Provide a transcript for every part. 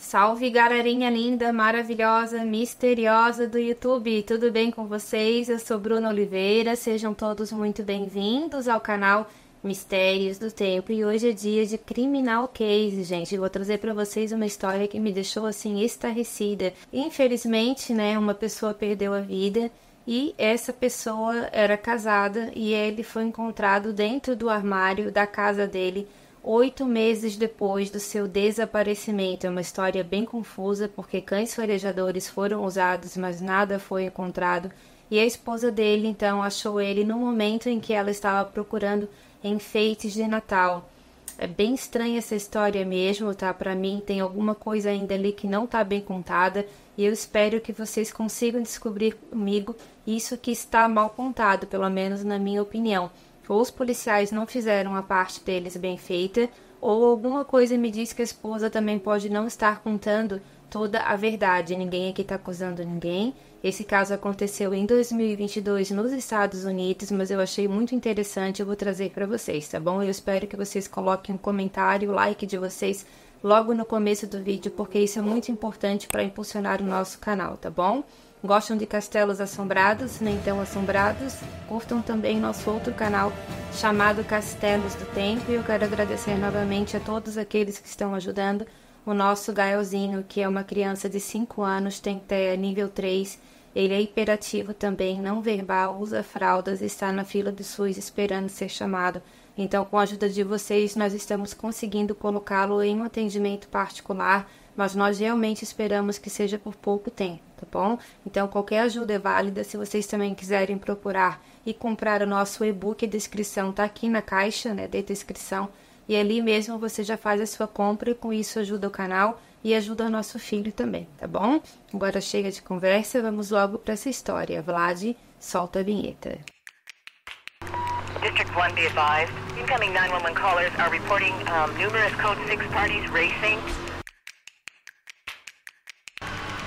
Salve, galerinha linda, maravilhosa, misteriosa do YouTube, tudo bem com vocês? Eu sou Bruna Oliveira, sejam todos muito bem-vindos ao canal Mistérios do Tempo e hoje é dia de Criminal Case, gente. Eu vou trazer para vocês uma história que me deixou assim estarrecida. Infelizmente, né, uma pessoa perdeu a vida e essa pessoa era casada e ele foi encontrado dentro do armário da casa dele 8 meses depois do seu desaparecimento. É uma história bem confusa, porque cães farejadores foram usados, mas nada foi encontrado. E a esposa dele, então, achou ele no momento em que ela estava procurando enfeites de Natal. É bem estranha essa história mesmo, tá? Para mim tem alguma coisa ainda ali que não tá bem contada. E eu espero que vocês consigam descobrir comigo isso que está mal contado, pelo menos na minha opinião. Ou os policiais não fizeram a parte deles bem feita, ou alguma coisa me diz que a esposa também pode não estar contando toda a verdade. Ninguém aqui está acusando ninguém. Esse caso aconteceu em 2022 nos Estados Unidos, mas eu achei muito interessante, eu vou trazer para vocês, tá bom? Eu espero que vocês coloquem um comentário, o like de vocês logo no começo do vídeo, porque isso é muito importante para impulsionar o nosso canal, tá bom? Gostam de castelos assombrados, nem tão assombrados? Curtam também nosso outro canal chamado Castelos do Tempo. E eu quero agradecer novamente a todos aqueles que estão ajudando o nosso Gaelzinho, que é uma criança de 5 anos, tem até nível 3. Ele é hiperativo também, não verbal, usa fraldas, está na fila do SUS esperando ser chamado. Então, com a ajuda de vocês, nós estamos conseguindo colocá-lo em um atendimento particular, mas nós realmente esperamos que seja por pouco tempo, tá bom? Então, qualquer ajuda é válida. Se vocês também quiserem procurar e comprar o nosso e-book, a descrição tá aqui na caixa, né, de descrição. E ali mesmo você já faz a sua compra e com isso ajuda o canal e ajuda o nosso filho também, tá bom? Agora chega de conversa, vamos logo para essa história. Vlad, solta a vinheta. District 1, be advised. Incoming 911 callers are reporting numerous Code 6 parties racing.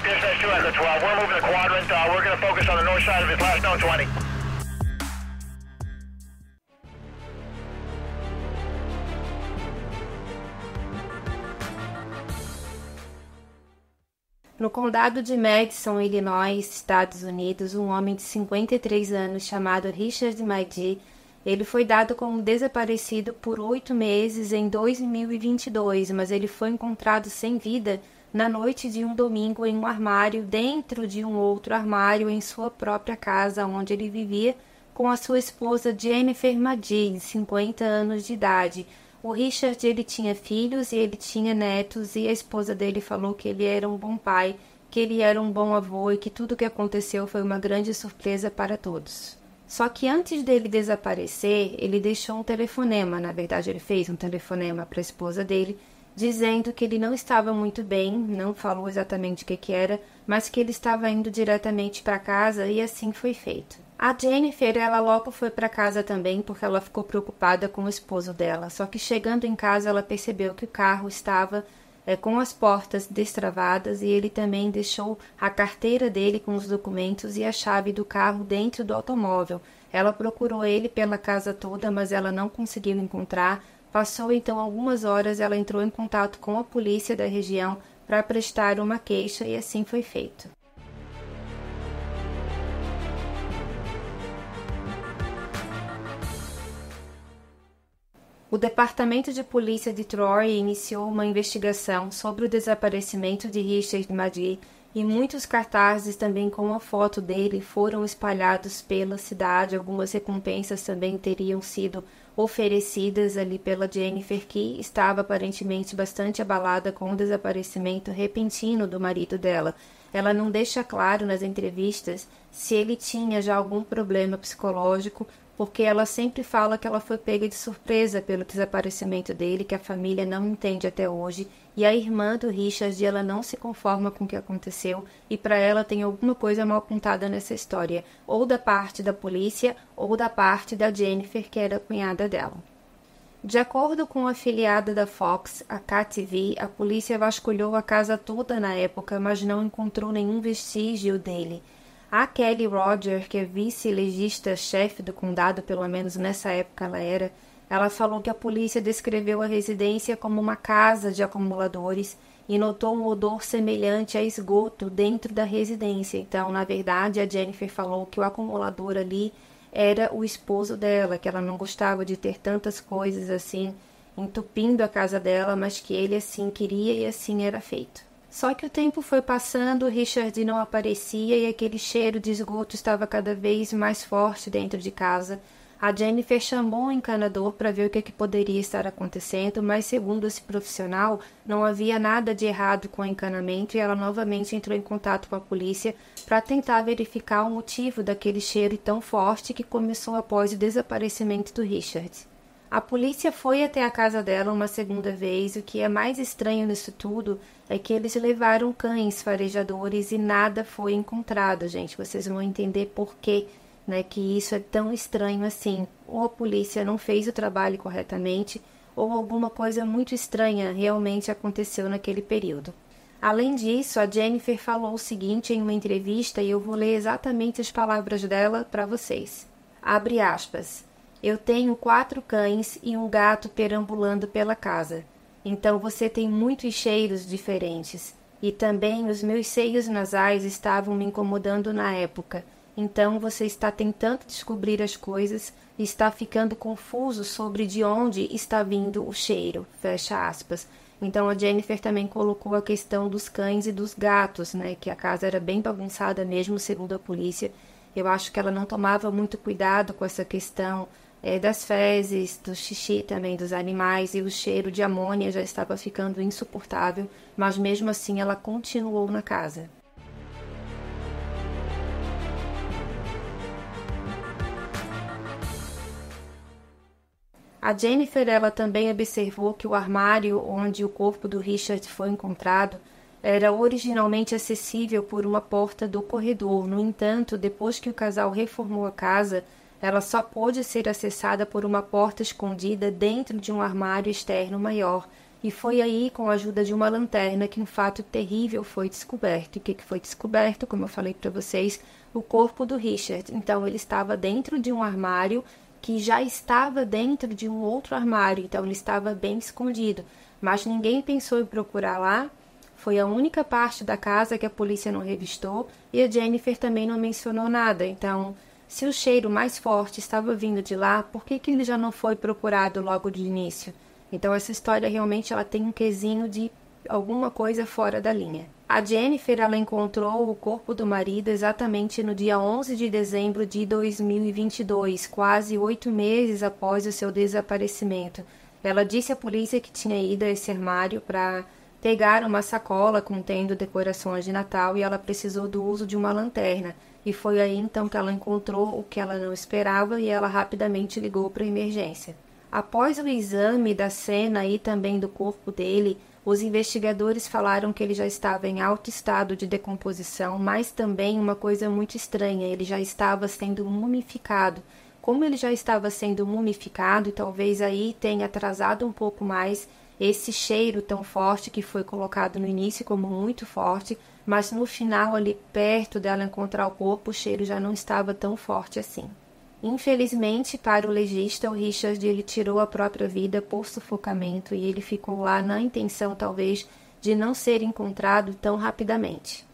Dispatch 2 Echo 12, we're moving the quadrant. We're going to focus on the north side of his last known 20. No condado de Madison, Illinois, Estados Unidos, um homem de 53 anos chamado Richard Magee, ele foi dado como desaparecido por 8 meses em 2022, mas ele foi encontrado sem vida na noite de um domingo em um armário dentro de um outro armário em sua própria casa, onde ele vivia com a sua esposa Jennifer Magee, de 50 anos de idade. O Richard, ele tinha filhos e ele tinha netos, e a esposa dele falou que ele era um bom pai, que ele era um bom avô e que tudo o que aconteceu foi uma grande surpresa para todos. Só que antes dele desaparecer, ele deixou um telefonema, na verdade ele fez um telefonema para a esposa dele, dizendo que ele não estava muito bem, não falou exatamente o que era, mas que ele estava indo diretamente para casa e assim foi feito. A Jennifer, ela logo foi para casa também porque ela ficou preocupada com o esposo dela, só que chegando em casa ela percebeu que o carro estava com as portas destravadas e ele também deixou a carteira dele com os documentos e a chave do carro dentro do automóvel. Ela procurou ele pela casa toda, mas ela não conseguiu encontrar. Passou então algumas horas, ela entrou em contato com a polícia da região para prestar uma queixa e assim foi feito. O Departamento de Polícia de Troy iniciou uma investigação sobre o desaparecimento de Richard Magee e muitos cartazes também com a foto dele foram espalhados pela cidade. Algumas recompensas também teriam sido oferecidas ali pela Jennifer, que estava aparentemente bastante abalada com o desaparecimento repentino do marido dela. Ela não deixa claro nas entrevistas se ele tinha já algum problema psicológico, porque ela sempre fala que ela foi pega de surpresa pelo desaparecimento dele, que a família não entende até hoje, e a irmã do Richard, ela não se conforma com o que aconteceu, e para ela tem alguma coisa mal contada nessa história, ou da parte da polícia, ou da parte da Jennifer, que era a cunhada dela. De acordo com a afiliada da Fox, a KTV, a polícia vasculhou a casa toda na época, mas não encontrou nenhum vestígio dele. A Kelly Roger, que é vice-legista-chefe do condado, pelo menos nessa época ela falou que a polícia descreveu a residência como uma casa de acumuladores e notou um odor semelhante a esgoto dentro da residência. Então, na verdade, a Jennifer falou que o acumulador ali era o esposo dela, que ela não gostava de ter tantas coisas assim entupindo a casa dela, mas que ele assim queria e assim era feito. Só que o tempo foi passando, Richard não aparecia e aquele cheiro de esgoto estava cada vez mais forte dentro de casa. A Jennifer chamou o encanador para ver o que poderia estar acontecendo, mas segundo esse profissional, não havia nada de errado com o encanamento e ela novamente entrou em contato com a polícia para tentar verificar o motivo daquele cheiro tão forte que começou após o desaparecimento do Richard. A polícia foi até a casa dela uma segunda vez. O que é mais estranho nisso tudo é que eles levaram cães farejadores e nada foi encontrado, gente. Vocês vão entender por quê, né, que isso é tão estranho assim. Ou a polícia não fez o trabalho corretamente, ou alguma coisa muito estranha realmente aconteceu naquele período. Além disso, a Jennifer falou o seguinte em uma entrevista, e eu vou ler exatamente as palavras dela para vocês. Abre aspas. Eu tenho 4 cães e um gato perambulando pela casa. Então você tem muitos cheiros diferentes. E também os meus seios nasais estavam me incomodando na época. Então você está tentando descobrir as coisas e está ficando confuso sobre de onde está vindo o cheiro. Fecha aspas. Então a Jennifer também colocou a questão dos cães e dos gatos, né? Que a casa era bem bagunçada mesmo, segundo a polícia. Eu acho que ela não tomava muito cuidado com essa questão das fezes, do xixi também dos animais, e o cheiro de amônia já estava ficando insuportável, mas mesmo assim ela continuou na casa. A Jennifer ela também observou que o armário onde o corpo do Richard foi encontrado era originalmente acessível por uma porta do corredor. No entanto, depois que o casal reformou a casa, ela só pôde ser acessada por uma porta escondida dentro de um armário externo maior. E foi aí, com a ajuda de uma lanterna, que um fato terrível foi descoberto. E o que foi descoberto? Como eu falei para vocês, o corpo do Richard. Então, ele estava dentro de um armário que já estava dentro de um outro armário. Então, ele estava bem escondido. Mas ninguém pensou em procurar lá. Foi a única parte da casa que a polícia não revistou. E a Jennifer também não mencionou nada. Então, se o cheiro mais forte estava vindo de lá, por que ele já não foi procurado logo de início? Então essa história realmente ela tem um quesinho de alguma coisa fora da linha. A Jennifer ela encontrou o corpo do marido exatamente no dia 11 de dezembro de 2022, quase 8 meses após o seu desaparecimento. Ela disse à polícia que tinha ido a esse armário para pegar uma sacola contendo decorações de Natal e ela precisou do uso de uma lanterna. E foi aí então que ela encontrou o que ela não esperava e ela rapidamente ligou para a emergência. Após o exame da cena e também do corpo dele, os investigadores falaram que ele já estava em alto estado de decomposição, mas também uma coisa muito estranha, ele já estava sendo mumificado. Como ele já estava sendo mumificado, e talvez aí tenha atrasado um pouco mais esse cheiro tão forte que foi colocado no início como muito forte, mas no final, ali perto dela encontrar o corpo, o cheiro já não estava tão forte assim. Infelizmente, para o legista, o Richard ele tirou a própria vida por sufocamento e ele ficou lá na intenção, talvez, de não ser encontrado tão rapidamente.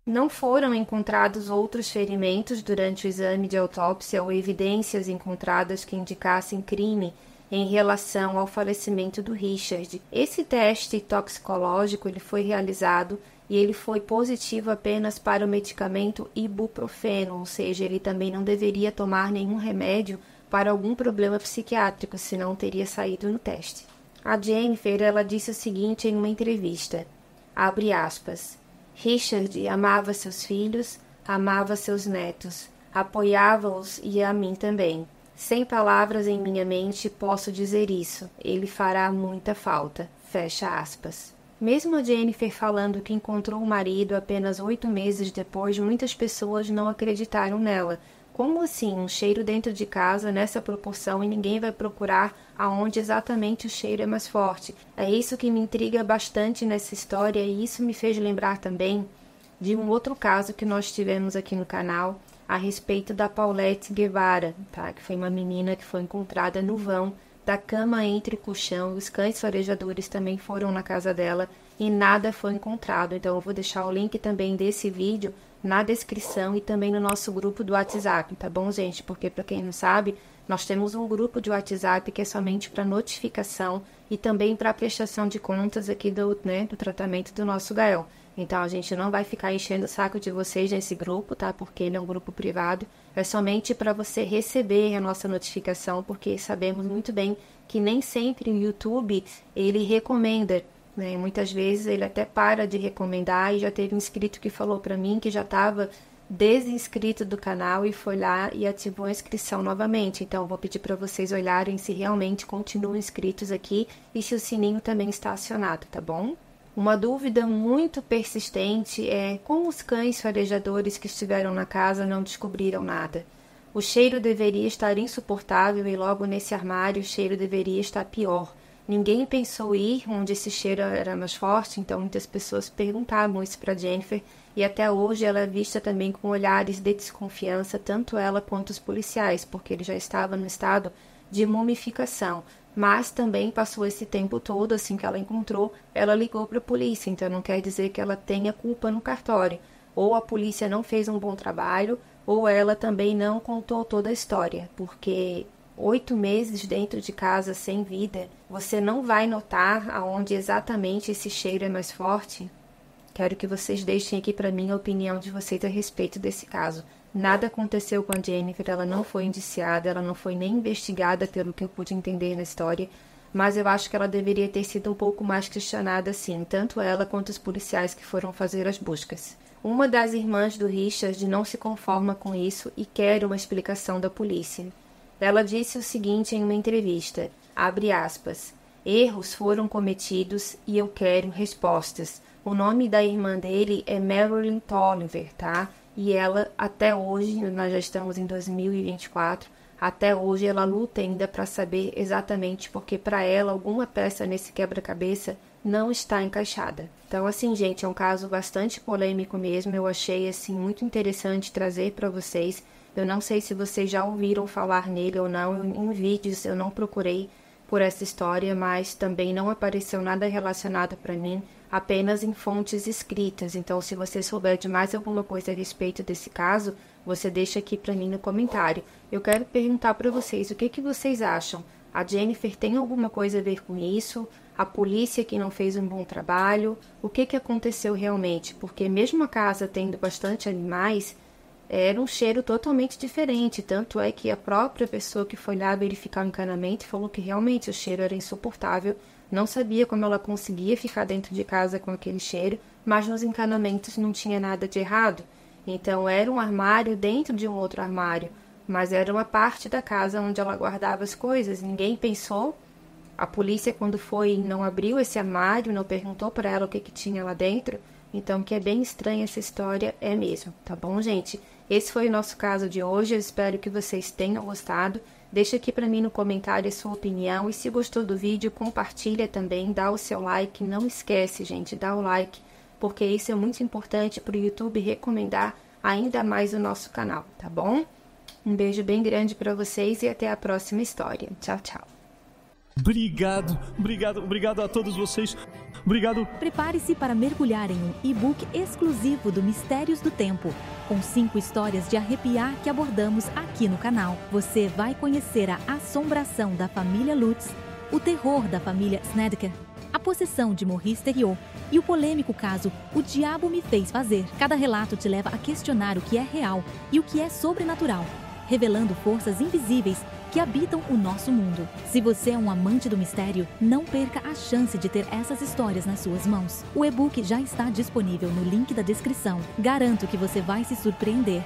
Não foram encontrados outros ferimentos durante o exame de autópsia ou evidências encontradas que indicassem crime em relação ao falecimento do Richard. Esse teste toxicológico ele foi realizado e ele foi positivo apenas para o medicamento ibuprofeno, ou seja, ele também não deveria tomar nenhum remédio para algum problema psiquiátrico, senão teria saído no teste. A Jennifer ela disse o seguinte em uma entrevista, abre aspas, Richard amava seus filhos, amava seus netos, apoiava-os e a mim também. Sem palavras em minha mente posso dizer isso, ele fará muita falta, fecha aspas. Mesmo a Jennifer falando que encontrou o marido apenas 8 meses depois, muitas pessoas não acreditaram nela. Como assim, um cheiro dentro de casa nessa proporção e ninguém vai procurar aonde exatamente o cheiro é mais forte? É isso que me intriga bastante nessa história e isso me fez lembrar também de um outro caso que nós tivemos aqui no canal, a respeito da Paulette Guevara, tá? Que foi uma menina que foi encontrada no vão da cama entre o colchão. Os cães farejadores também foram na casa dela e nada foi encontrado. Então eu vou deixar o link também desse vídeo na descrição e também no nosso grupo do WhatsApp, tá bom, gente? Porque para quem não sabe, nós temos um grupo de WhatsApp que é somente para notificação e também para prestação de contas aqui do tratamento do nosso Gael. Então, a gente não vai ficar enchendo o saco de vocês nesse grupo, tá? Porque ele é um grupo privado. É somente para você receber a nossa notificação, porque sabemos muito bem que nem sempre o YouTube, ele recomenda, né? Muitas vezes ele até para de recomendar, e já teve um inscrito que falou para mim que já estava desinscrito do canal e foi lá e ativou a inscrição novamente. Então, vou pedir para vocês olharem se realmente continuam inscritos aqui e se o sininho também está acionado, tá bom? Uma dúvida muito persistente é como os cães farejadores que estiveram na casa não descobriram nada. O cheiro deveria estar insuportável e logo nesse armário o cheiro deveria estar pior. Ninguém pensou ir onde esse cheiro era mais forte, então muitas pessoas perguntavam isso para Jennifer e até hoje ela é vista também com olhares de desconfiança, tanto ela quanto os policiais, porque ele já estava no estado de mumificação. Mas também passou esse tempo todo, assim que ela encontrou, ela ligou para a polícia, então não quer dizer que ela tenha culpa no cartório. Ou a polícia não fez um bom trabalho, ou ela também não contou toda a história, porque 8 meses dentro de casa sem vida, você não vai notar aonde exatamente esse cheiro é mais forte. Quero que vocês deixem aqui para mim a opinião de vocês a respeito desse caso. Nada aconteceu com a Jennifer, ela não foi indiciada, ela não foi nem investigada, pelo que eu pude entender na história, mas eu acho que ela deveria ter sido um pouco mais questionada, sim, tanto ela quanto os policiais que foram fazer as buscas. Uma das irmãs do Richard não se conforma com isso e quer uma explicação da polícia. Ela disse o seguinte em uma entrevista, abre aspas, erros foram cometidos e eu quero respostas. O nome da irmã dele é Marilyn Tolliver, tá? E ela, até hoje, nós já estamos em 2024, até hoje ela luta ainda para saber exatamente porque para ela alguma peça nesse quebra-cabeça não está encaixada. Então, assim, gente, é um caso bastante polêmico mesmo, eu achei, assim, muito interessante trazer para vocês. Eu não sei se vocês já ouviram falar nele ou não, em vídeos eu não procurei por essa história, mas também não apareceu nada relacionado para mim, apenas em fontes escritas. Então, se você souber de mais alguma coisa a respeito desse caso, você deixa aqui para mim no comentário. Eu quero perguntar para vocês, o que vocês acham? A Jennifer tem alguma coisa a ver com isso? A polícia que não fez um bom trabalho? O que aconteceu realmente? Porque mesmo a casa tendo bastante animais, era um cheiro totalmente diferente, tanto é que a própria pessoa que foi lá verificar o encanamento falou que realmente o cheiro era insuportável, não sabia como ela conseguia ficar dentro de casa com aquele cheiro, mas nos encanamentos não tinha nada de errado. Então era um armário dentro de um outro armário, mas era uma parte da casa onde ela guardava as coisas, ninguém pensou. A polícia, quando foi, não abriu esse armário, não perguntou para ela o que tinha lá dentro. Então, que é bem estranha essa história, é mesmo, tá bom, gente? Esse foi o nosso caso de hoje, eu espero que vocês tenham gostado. Deixa aqui para mim no comentário a sua opinião e se gostou do vídeo, compartilha também, dá o seu like. Não esquece, gente, dá o like, porque isso é muito importante para o YouTube recomendar ainda mais o nosso canal, tá bom? Um beijo bem grande para vocês e até a próxima história. Tchau, tchau. Obrigado a todos vocês. Obrigado. Prepare-se para mergulhar em um e-book exclusivo do Mistérios do Tempo, com 5 histórias de arrepiar que abordamos aqui no canal. Você vai conhecer a assombração da família Lutz, o terror da família Snedeker, a possessão de Maurice Theriault e o polêmico caso O Diabo Me Fez Fazer. Cada relato te leva a questionar o que é real e o que é sobrenatural, revelando forças invisíveis que habitam o nosso mundo. Se você é um amante do mistério, não perca a chance de ter essas histórias nas suas mãos. O e-book já está disponível no link da descrição. Garanto que você vai se surpreender.